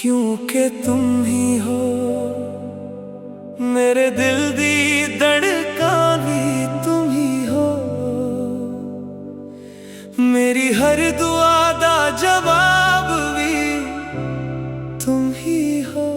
क्योंकि तुम ही हो मेरे दिल दी धड़कन भी तुम ही हो, मेरी हर दुआ दा जवाब भी तुम ही हो।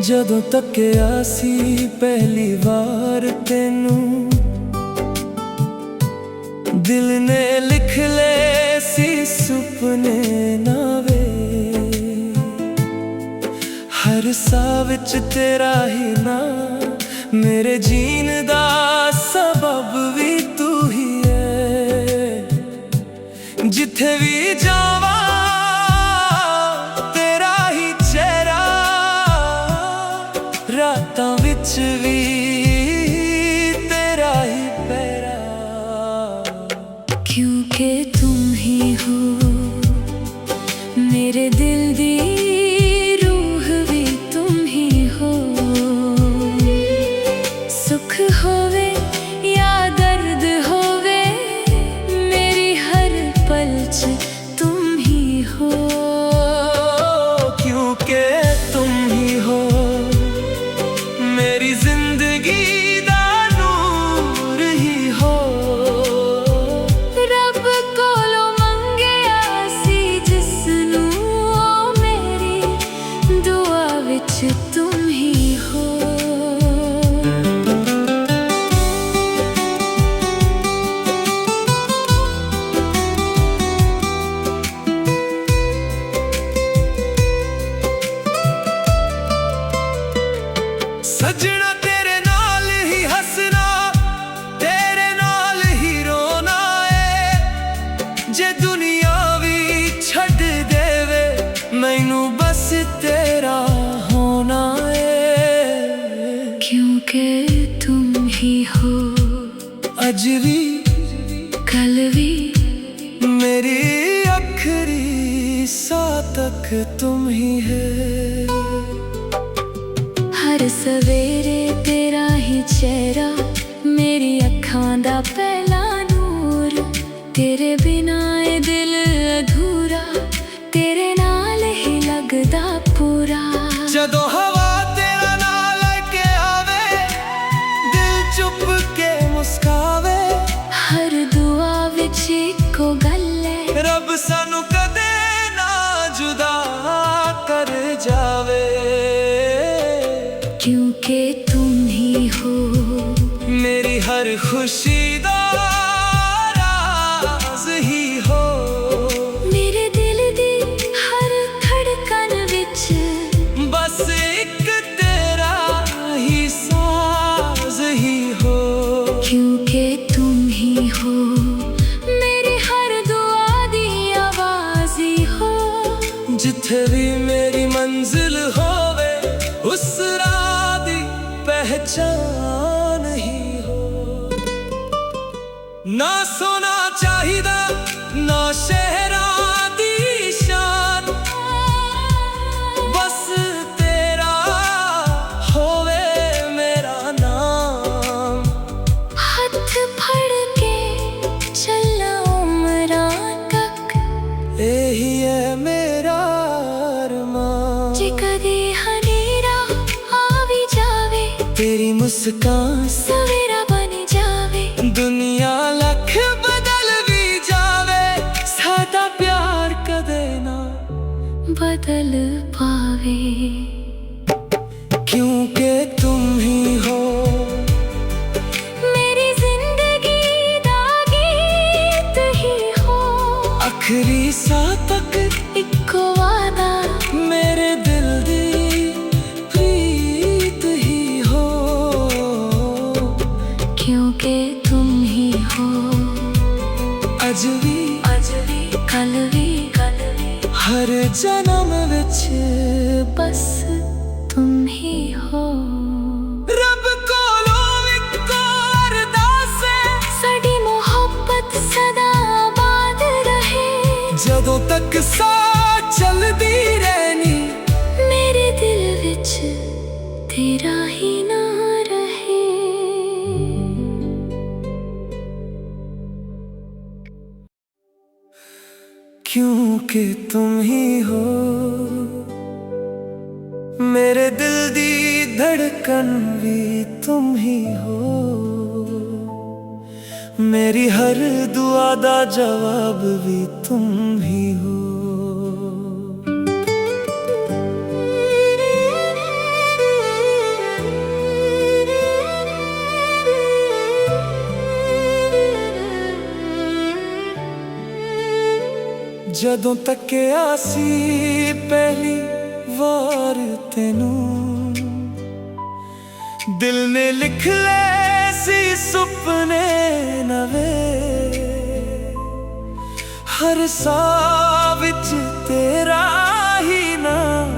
ਜਦੋਂ ਤੱਕਿਆ ਸੀ ਪਹਿਲੀ ਵਾਰ ਤੈਨੂੰ, ਦਿਲ ਨੇ ਲਿਖ ਲਏ ਸੀ ਸੁਪਨੇ ਨਾਵੇ, ਹਰ ਸਾਹ ਵਿੱਚ ਤੇਰਾ ਹੀ ਨਾਂ, ਮੇਰੇ ਜੀਣ ਦਾ ਸਬਬ ਵੀ ਤੂੰ ਹੀ ਹੈ। ਜਿੱਥੇ ਵੀ ਜਾਵਾਂ रातां विच भी तेरा ही पैरा, क्योंकि तुम ही हो मेरे दिल दी रूह भी तुम ही हो। सुख होवे या दर्द होवे मेरी हर पल च तुम ही हो। क्योंकि तुम ही हो मेरी जिंदगी दा नूर ही हो। रब कोलों मंगिया सी जिसनू मेरी दुआ विच तुम ही हो। सजना तेरे नाल ही हसना, तेरे नाल ही रोना है। जे दुनिया भी छड़ देवे मैनू बस तेरा होना है। क्योंकि तुम ही हो अज भी कल भी मेरी आखिरी सांस तक तुम ही है। हर सवेरे तेरा ही चेहरा मेरी अखां दा पहला नूर, तेरे बिना ए दिल अधूरा, तेरे नाल ही लगदा पूरा। जदों हवा तेरा नाल लेके आवे दिल चुप के मुस्कावे, हर दुआ विच इक्को गल है रब सानू कदे ना जुदा कर जावे। क्योंकि तुम ही हो मेरी हर खुशी दा राज ही हो। मेरे दिल दी हर धड़कन विच बस एक तेरा ही साज ही हो। क्योंकि तुम ही हो मेरी हर दुआ दी आवाज ही हो। जिथे भी मेरी मंजिल होवे उस राह दी पहचान ही हो। ना सोना चाहिदा ना शहरां दी शान, बस तेरा होवे मेरा नाम। हाथ फड़ के चलना उम्रां तक यही है मेरा अरमान। जे कदे हनेरा आ भी जावे तेरी मुस्कान सवेरा बन जावे, दुनिया लख बदल भी जावे सादा प्यार कदे ना बदल पावे। क्योंकि तुम ही हो मेरी जिंदगी दा गीत ही हो। आखिरी सांस तक इक्को वादा मेरे दिल दी प्रीत ही हो। क्योंकि तुम ही हो अज भी कल भी हर जन्म विच बस तुम ही हो। रब कोलों इक्को अरदास है साडी मोहब्बत सदा आबाद रहे। जदों तक साथ चलदी रहनी क्योंकि तुम ही हो मेरे दिल दी धड़कन भी तुम ही हो मेरी हर दुआ दा जवाब भी तुम ही हो ਜਦੋਂ ਤੱਕਿਆ ਸੀ ਪਹਿਲੀ ਵਾਰ ਤੈਨੂੰ ਦਿਲ ਨੇ ਲਿਖ ਲਏ ਸੀ ਸੁਪਨੇ ਨਵੇਂ ਹਰ ਸਾਹ ਵਿੱਚ ਤੇਰਾ ਹੀ ਨਾਮ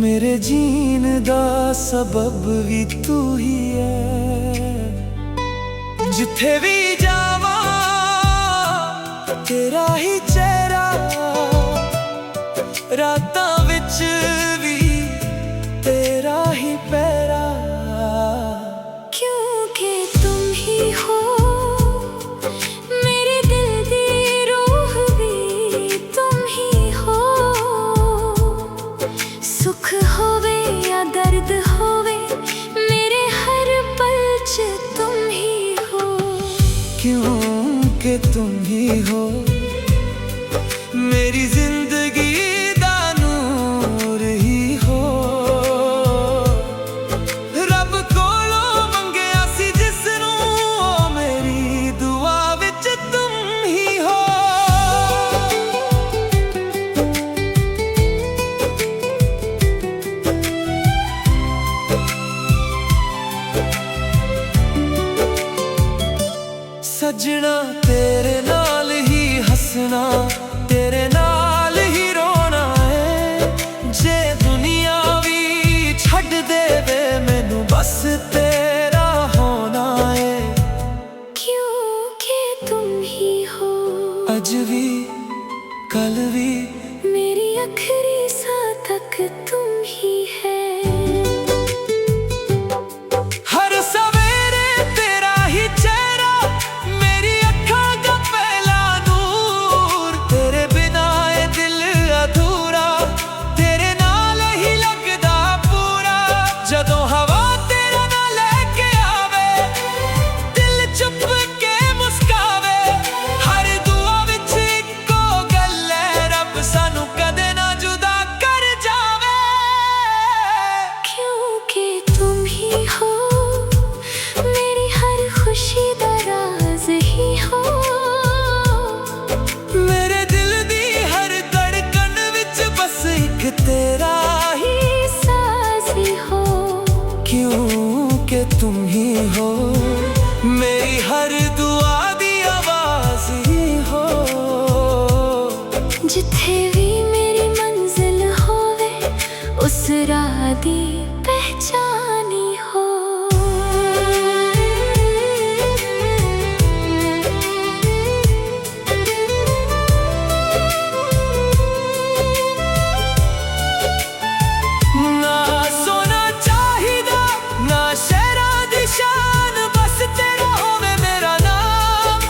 ਮੇਰੇ ਜੀਣ ਦਾ ਸਬਬ ਵੀ ਤੂੰ ਹੀ ਹੈ ਜਿੱਥੇ ਵੀ ਜਾਵਾਂ तेरा ही चेहरा रातां विच भी तेरा ही पहरा क्योंकि तुम ही हो मेरे दिल दी रूह भी तुम ही हो सुख होवे या दर्द होवे मेरे हर पल च तुम ही हो क्योंकि तुम ही हो मेरी जिंदगी दा नूर ही हो रब कोलों मंगिया सी जिसनू मेरी दुआ विच तुम ही हो सजना तेरे नाल ही हंसना तेरे नाल ही रोना है जे दुनिया भी छड़ देवे मैनू बस तेरा होना है क्योंकि तुम ही हो अज भी कल भी मेरी आखिरी सांस तक तुम ही है हर सवेरे तेरा ही चेहरा मेरी अखां का पहला नूर तेरे बिना ये दिल अधूरा तेरे नाल ही लगदा पूरा जदों हवा तेरा ना लेके आवे दिल चुप के मुस्कावे हर दुआ विच इक्को गल है रब सानू कदे ना जुदा कर जावे क्योंकि तुम ही हो मेरी हर खुशी दा राज ही हो मेरे दिल दी हर धड़कन विच बस एक तेरा ही साज ही हो क्योंकि तुम ही हो मेरी हर दुआ दी आवाज ही हो जिथे भी मेरी मंजिल होवे उस राह दी पहचान ही हो ना सोना चाहिदा ना शहरा दी शान बस तेरा होवे मेरा नाम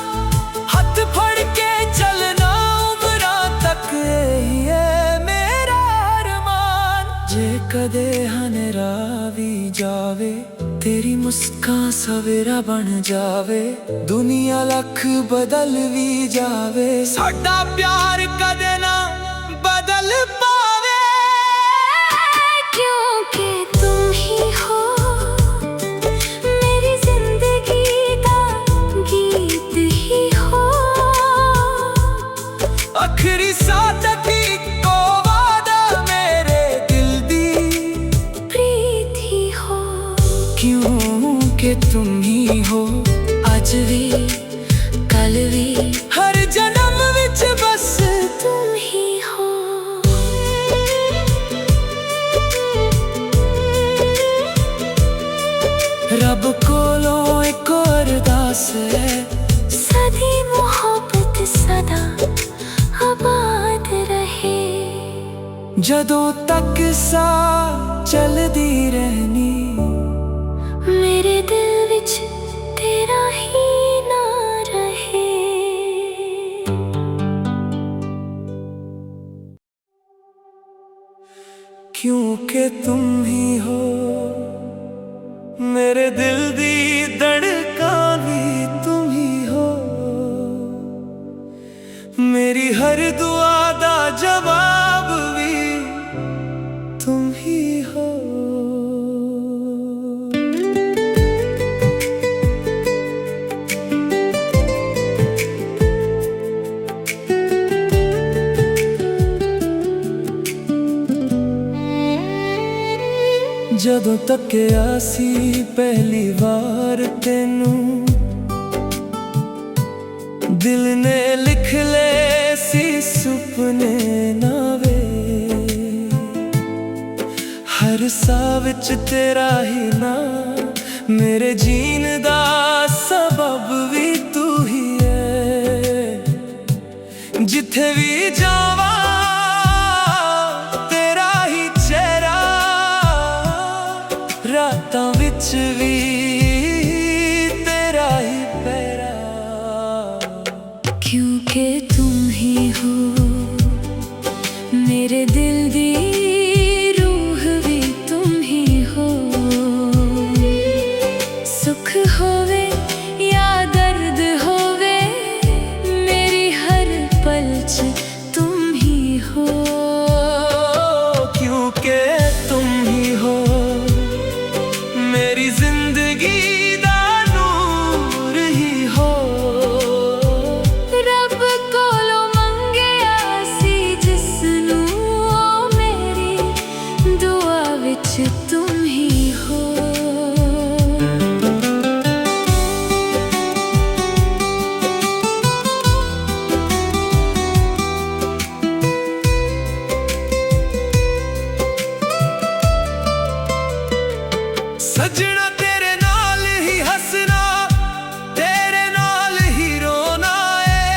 हथ फड़ के चलना उम्रां तक यही है मेरा अरमान जे कदे हनेरा भी जावे तेरी मुस्कान सवेरा बन जावे दुनिया लख बदल भी जावे साडा प्यार कदे ना बदल पावे क्योंकि तुम ही हो मेरी जिंदगी का गीत ही हो आखिरी सांस तक इक्को वादा मेरे दिल दी प्रीत ही हो क्योंकि तुम ही हो आज भी कल भी हर जन्म विच बस तुम ही हो रब कोलों एक अरदास है सदी मोहब्बत सदा आबाद रहे जदों तक सा चलदी रहनी मेरे दिल विच तेरा ही ना रहे क्योंकि तुम ही हो मेरे दिल दी धड़कन भी तुम ही हो, मेरी हर दुआ दा जवाब भी तुम ही हो। ਜਦੋਂ ਤੱਕਿਆ ਸੀ ਪਹਿਲੀ ਵਾਰ ਤੈਨੂੰ, ਦਿਲ ਨੇ ਲਿਖ ਲਏ ਸੀ ਸੁਪਨੇ ਨਾਵੇ, ਹਰ ਸਾਹ ਵਿੱਚ ਤੇਰਾ ਹੀ ਨਾਂ, ਮੇਰੇ ਜੀਣ ਦਾ ਸਬਬ ਵੀ ਤੂੰ ਹੀ ਹੈ। ਜਿੱਥੇ ਵੀ ਜਾਵਾਂ रातां विच भी तेरा ही पैरा, क्योंकि तुम ही हो मेरे दिल दी रूह भी तुम ही हो। सुख होवे या दर्द होवे मेरी हर पल च तुम ही हो, क्योंकि तुम ही हो मेरी जिंदगी दा नूर ही हो। रब कोलों मंगिया सी जिसनू मेरी दुआ विच तुम ही हो। सजना तेरे नाल ही हसना, तेरे नाल ही रोना है,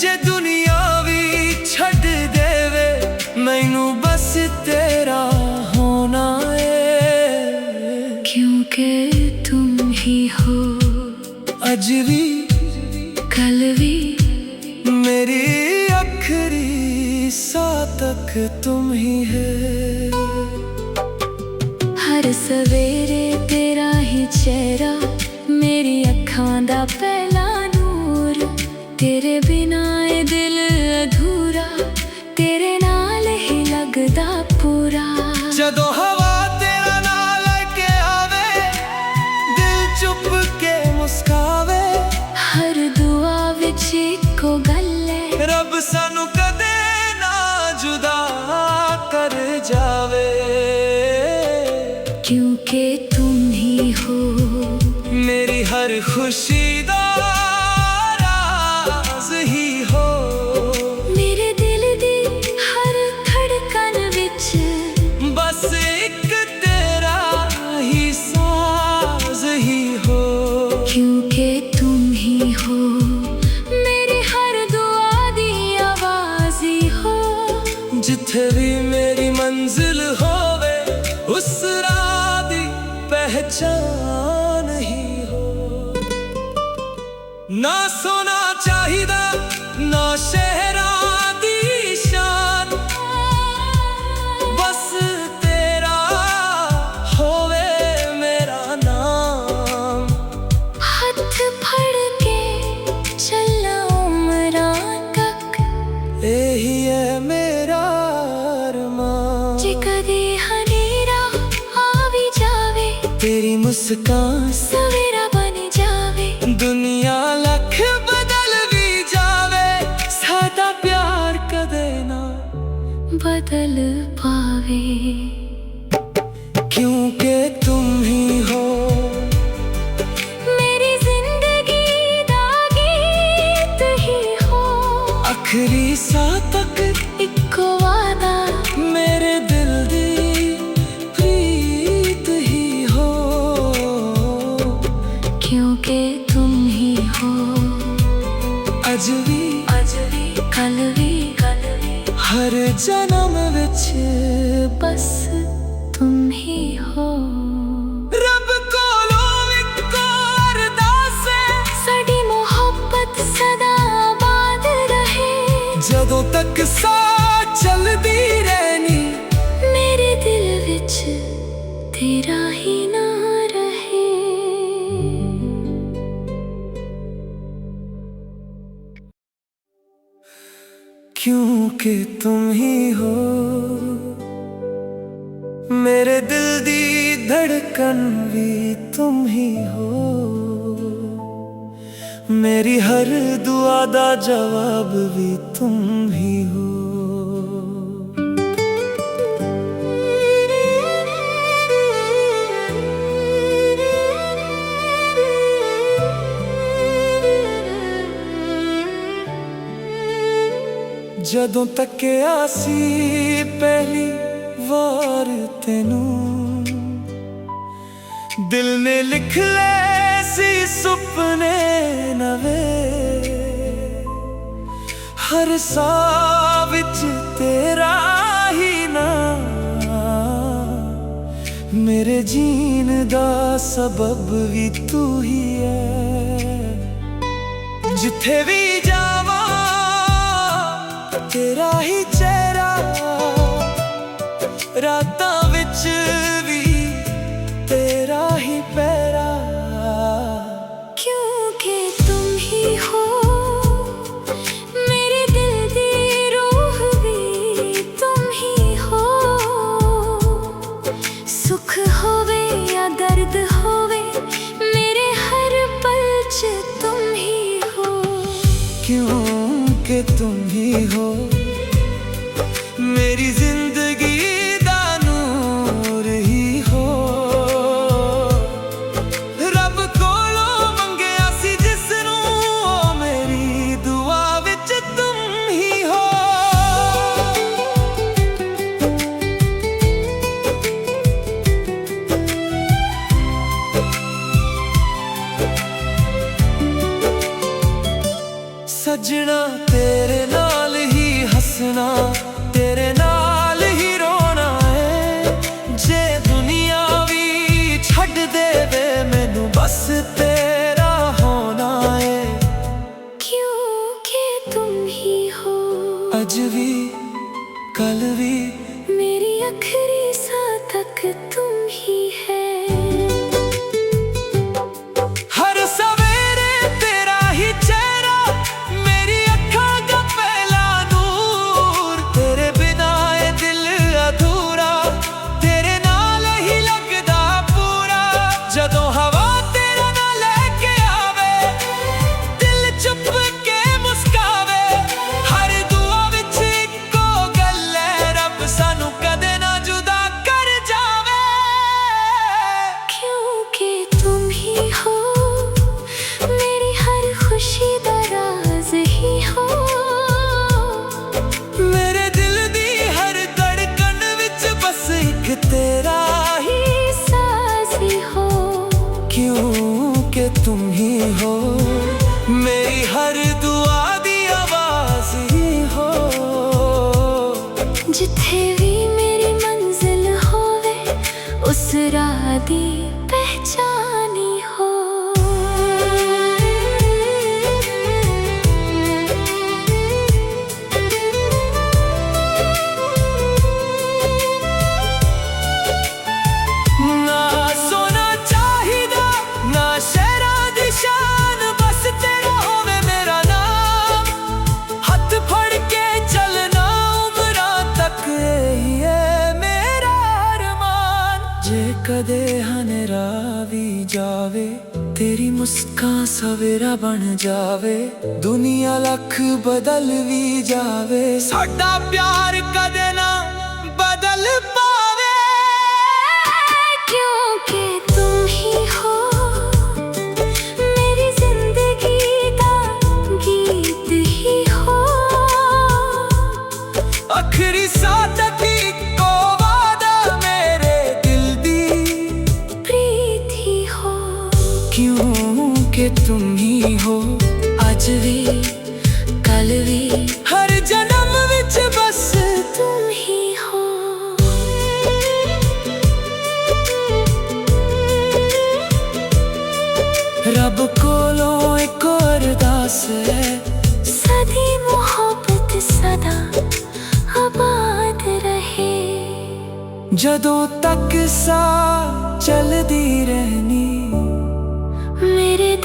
जे दुनिया भी छड़ देवे मैनू बस तेरा होना है। क्योंकि तुम ही हो अज भी कल भी मेरी आखिरी सांस तक तुम ही है। हर सवेरे तेरा ही चेहरा मेरी अखां दा पहला नूर, तेरे बिना ए दिल अधूरा, तेरे नाल ही लगदा पूरा। जदों हवा तेरा नाल लेके आवे दिल चुप के मुस्कावे, हर दुआ विच इक्को गल है, रब सानू कदे ना जुदा कर जावे। क्योंकि तुम ही हो मेरी हर खुशी दा राज ही हो, मेरे दिल दी हर धड़कन विच बस एक तेरा ही साज ही हो। क्योंकि तुम ही हो मेरी हर दुआ दी आवाज ही हो। जिथे भी मेरी मंजिल होवे उस राह दी पहचान ही हो। ना सोना चाहिदा ना शहरां दी शान, बस तेरा होवे मेरा नाम। हाथ फड़ के चलना उम्रां तक यही है मेरा अरमान। जे कदे हनेरा आ भी जावे तेरी मुस्कान सवेरा बन जावे, दुनिया लख बदल भी जावे, सादा प्यार कदे ना बदल पावे। क्योंकि तुम ही हो मेरी जिंदगी दा गीत ही हो, आखिरी सांस तक इक्को वादा मेरे दिल दी प्रीत ही हो। क्योंकि तुम ही हो अज भी कल भी हर जन्म विच बस तुम ही हो। रब कोलों इक्को अरदास है साडी मोहब्बत सदा आबाद रहे, जदों तक साथ चलदी रहनी तेरा ही ना रहे। क्योंकि तुम ही हो मेरे दिल दी धड़कन भी तुम ही हो, मेरी हर दुआ दा जवाब भी तुम ही हो। ਜਦੋਂ ਤੱਕਿਆ ਸੀ ਪਹਿਲੀ ਵਾਰ ਤੈਨੂੰ, ਦਿਲ ਨੇ ਲਿਖ ਲਏ ਸੀ ਸੁਪਨੇ ਨਵੇਂ, ਹਰ ਸਾਹ ਵਿੱਚ ਤੇਰਾ ਹੀ ਨਾਮ, ਮੇਰੇ ਜੀਣ ਦਾ ਸਬਬ ਵੀ ਤੂੰ ਹੀ ਹੈ। ਜਿੱਥੇ ਵੀ ਜਾਵਾਂ तेरा ही चेहरा, रातां विच भी तेरा ही पहरा। क्योंकि तुम ही हो मेरे दिल दी रूह भी तुम ही हो, सुख होवे या दर्द होवे मेरे हर पल च तुम ही हो। क्योंकि तुम ही हो मेरी जिंदगी दा नूर ही हो, रब कोलों मंगिया सी जिसनूं ओ मेरी दुआ विच तुम ही हो। सजना तेरे नाल ही हंसना, तेरे नाल ही रोना है, जे दुनिया भी छड़ देवे मैनू बस तेरा होना है। क्योंकि तुम ही हो अज भी कल भी मेरी आखिरी सांस तक तुम ही है। हर सवेरे तेरा ही चेहरा, मेरी अखां दा पहला नूर, तेरे बिना ये दिल अधूरा, तेरे नाल ही लगदा पूरा। जदों हवा तेरा ना लेके आवे, दिल चुप के मुस्कावे, हर दुआ विच इक्को गल है, रब सानू कदे ना जुदा कर जावे। क्योंकि तुम ही हो मेरी हर खुशी दा राज ही हो, मेरे दिल दी हर धड़कन विच बस एक तेरा ही साज ही हो। क्योंकि तुम ही हो मेरी हर दुआ दी आवाज ही हो। जिथे भी मेरी मंजिल होवे उस राह दी पहचान ही हो। ना सोना चाहिदा ना शहरां दी शान, बस तेरा होवे मेरा नाम, हथ फड़ के चलना उमरां तक यही है मेरा अरमान। जे कदे हनेरा भी जावे तेरी मुस्कान सवेरा बन जावे, दुनिया लख बदल भी जावे, साडा प्यार कदे ना बदल पावे। क्योंकि तुम ही हो मेरी जिंदगी दा गीत ही हो, आखिरी साह तक इक्को वादा मेरे दिल दी प्रीत ही हो। क्योंकि तुम ही हो अज भी कल भी हर जन्म विच बस तुम ही हो। रब कोलों एक अरदास है, सदी मोहब्बत सदा आबाद रहे। ਜਦੋਂ ਤੱਕ ਸਾਹ ਚੱਲਦੀ ਰਹਿਣੀ ਮੇਰੇ